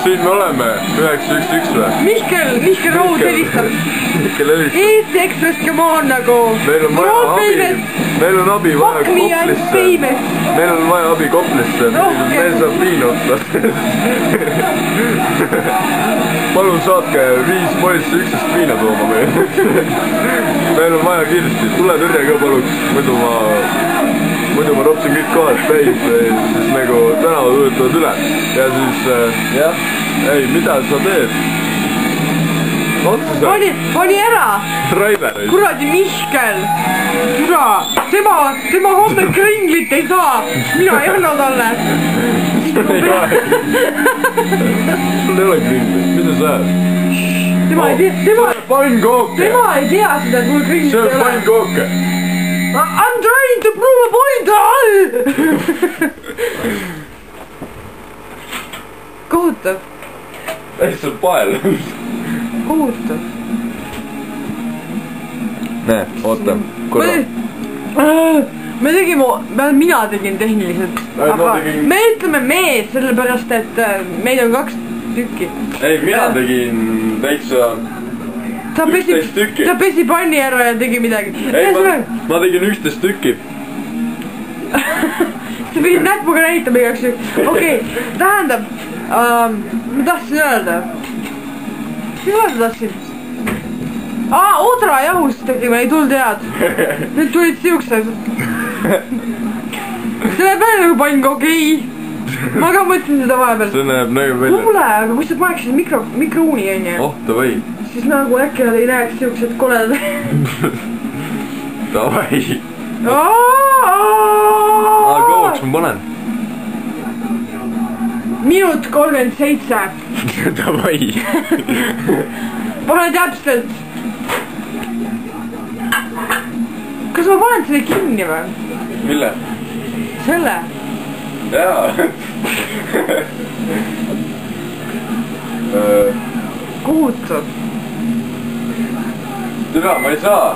Siin me oleme, 911 või? Mihkel Roos helistab. Mihkel helistab. Eesti Ekspress, come on nagu. Meil on vaja abi vaja Koplisse. Meil on vaja abi Koplisse. Meil saab viin otsa. Palun saatke 5 politsei üksteist viina tooma meil. Meil on vaja kiiresti. Tule tõrje ka paluks. Muidu ma ropsin kõik kohad täis, siis nagu tänavad võtavad üle. Ja siis, jah, ei, mida sa teed? Otsa sa? Pani ära! Trailereid. Kuradi Mihkel! Türa! Tema homme kringlit ei saa! Mina ei anna talle! Sul ei ole kringlit, mida sa ajad? Tema ei tea seda, et mul kringlit ei ole. See on pannkooke! I'm trying to prove a point! Kohutav. Ei, see on pael. Kohutav. Näe, oota, korra. Mina tegin tehniliselt. Aga me ütleme mees, sellepärast et meid on 2 tükki. Ei, mina tegin täitsa... Ta pesi panni ära ja tegi midagi. Ei, ma tegin 11 tükki. Sa pidid näpuga näitama igaks üks. Okei, tähendab, ma tahtsin öelda. Mis ma tahtsin? Odrajahust tegime, ei tulnud head. Need tulid siuksed. See näeb välja nagu pann, okei. Ma ka mõtlesin seda vahepeal. See näeb nagu välja. Kuule, aga kui sa paneksid mikrouuni, on ju? Oh, davai. Siis nagu äkki nad ei näeks siuksed koledad. Davai. Kauaks ma panen? Minut 37. Davai. Pane täpselt. Kas ma panen selle kinni või? Mille? Selle. Jaa. Kohutav. Türa, ma ei saa.